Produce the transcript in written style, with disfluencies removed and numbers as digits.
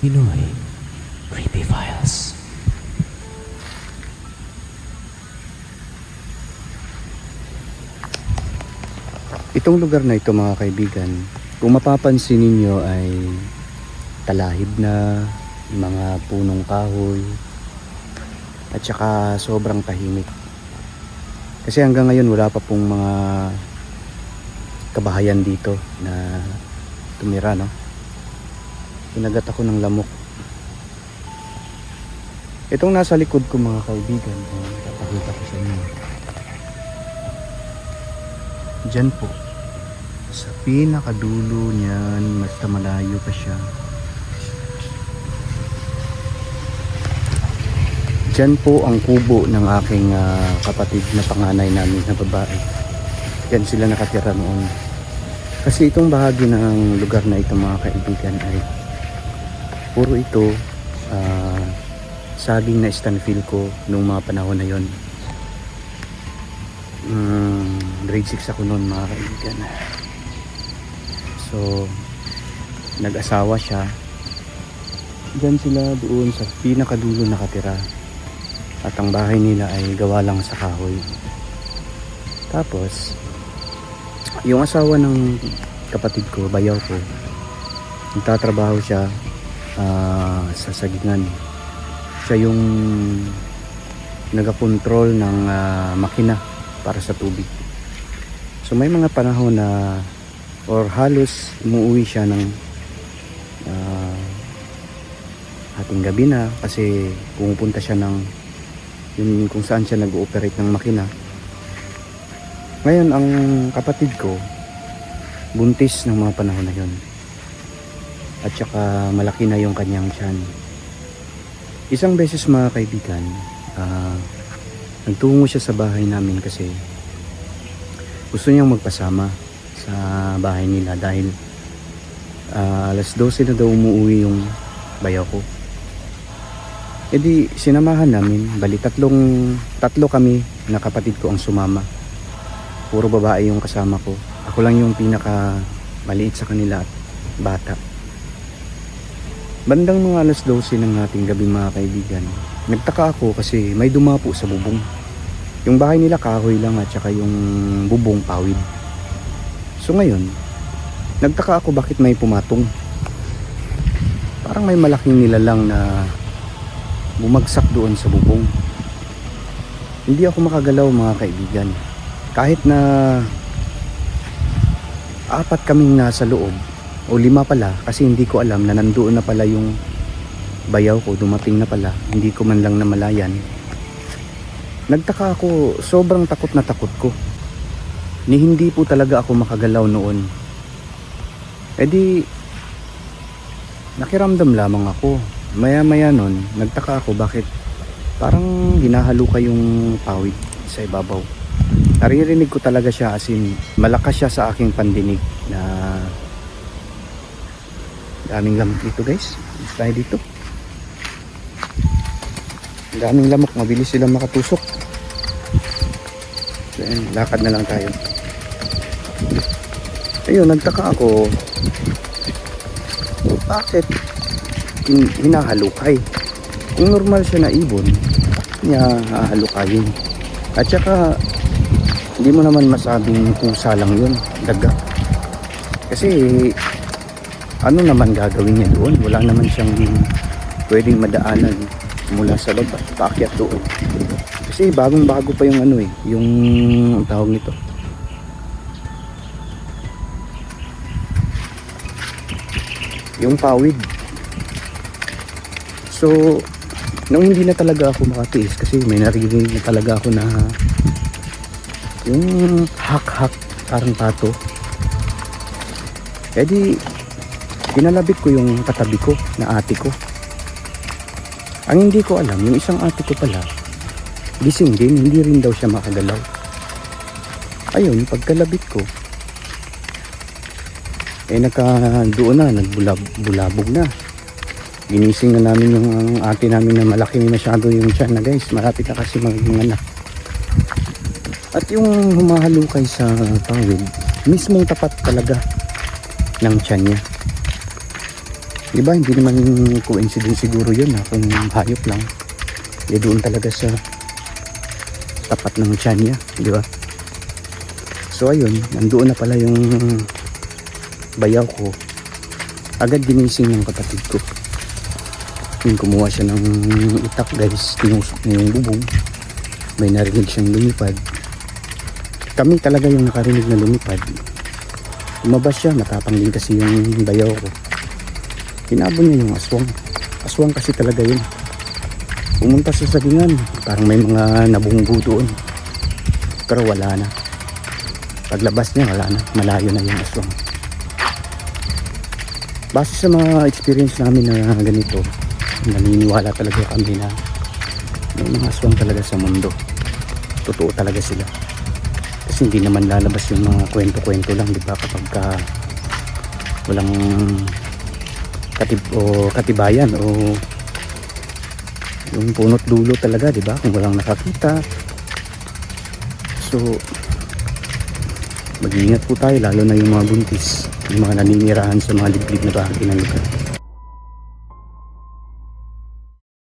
Pinoy Creepy Files. Itong lugar na ito mga kaibigan, kung mapapansin ninyo ay talahib na, mga punong kahoy, at saka sobrang tahimik. Kasi hanggang ngayon wala pa pong mga kabahayan dito na tumira, no? Kinagat ako ng lamok. Itong nasa likod ko mga kaibigan, papakita ko sa inyo. Diyan po, sa pinakadulo niyan, basta malayo pa siya. Diyan po ang kubo ng aking kapatid na panganay namin na babae. Diyan sila nakatira noon. Kasi itong bahagi ng lugar na ito mga kaibigan ay puro ito saging na stanfield ko nung mga panahon na yon. Grade 6 ako noon mga kaibigan. So nag-asawa siya. Diyan sila doon sa pinakadulo nakatira. At ang bahay nila ay gawa lang sa kahoy. Tapos yung asawa ng kapatid ko, bayaw ko, nagtatrabaho siya sa sagingan. Siya yung nagakontrol ng makina para sa tubig. So may mga panahon na or halos umuwi siya ng hating gabi na kasi pumupunta siya ng yung kung saan siya nag-ooperate ng makina. Ngayon ang kapatid ko buntis ng mga panahon na yon. At saka malaki na yung kanyang tiyan. Isang beses mga kaibigan, nagtungo siya sa bahay namin kasi gusto niyang magpasama sa bahay nila dahil alas 12 na daw umuwi yung bayaw ko. E di sinamahan namin, bali tatlo kami na kapatid ko ang sumama. Puro babae yung kasama ko. Ako lang yung pinaka maliit sa kanila at bata. Bandang mga alas 12 ng ating gabi mga kaibigan, nagtaka ako kasi may dumapo sa bubong. Yung bahay nila kahoy lang at saka yung bubong pawid. So ngayon, nagtaka ako bakit may pumatong. Parang may malaking nilalang na bumagsak doon sa bubong. Hindi ako makagalaw mga kaibigan. Kahit na 4 kaming nasa loob o 5 pala, kasi hindi ko alam na nandoon na pala yung bayaw ko, dumating na pala, hindi ko man lang namalayan. Nagtaka ako, sobrang takot na takot ko. Ni hindi po talaga ako makagalaw noon. E di nakiramdam lamang ako. Maya nun, nagtaka ako bakit parang hinahaluka yung pawid sa ibabaw. Naririnig ko talaga siya, as in malakas siya sa aking pandinig na daming lamok dito guys. Tayo dito. Daming lamok, mabilis sila makatusok. Then, lakad na lang tayo. Ayun, nagtaka ako bakit hinahalukay. Kung normal siya na ibon, niya hahalukayin. At saka hindi mo naman masabing pusa lang yun, daga. Kasi ano naman gagawin niya doon? Wala naman siyang pwedeng madaanan mula sa loob at paakyat doon. Kasi bagong bago pa yung ano yung tawag nito, yung pawid. So, nung hindi na talaga ako makatiis kasi may narinig na talaga ako na yung hak-hak parang pato. E di, pinalabit ko yung katabi ko na ate ko. Ang hindi ko alam, yung isang ate ko pala, gising din, hindi rin daw siya makagalaw. Ayun, pagkalabit ko, doon na, nagbulabog na. Ginising na namin yung ate namin na malaki masyado yung tiyan na guys. Malapit na kasi maging anak. At yung humahalukay sa pawid, mismong tapat talaga ng tiyan niya. Diba, hindi naman coincidence siguro yun na kung hayop lang. Eh doon talaga sa tapat ng tiyan niya, di ba? So ayun, nandoon na pala yung bayaw ko. Agad ginising ng kapatid ko. Yung kumuha siya ng itak guys, tinusok niya yung bubong. May narinig siyang lumipad. Kami talaga yung nakarinig na lumipad. Lumabas siya, matapang din kasi yung bayaw ko. Tinabon niya yung aswang. Aswang kasi talaga yun. Pumunta sa sagingan, parang may mga nabunggo doon. Pero wala na. Paglabas niya, wala na. Malayo na yung aswang. Base sa mga experience namin na ganito, naniniwala talaga kami na may mga aswang talaga sa mundo. Totoo talaga sila. Kasi hindi naman lalabas yung mga kwento-kwento lang, di ba? Kapag walang katibayan o yung punot dulo talaga, di ba? Kung walang nakakita. So, mag-iingat po tayo, lalo na yung mga buntis, yung mga naninirahan sa mga liblib na bahagi ng lugar.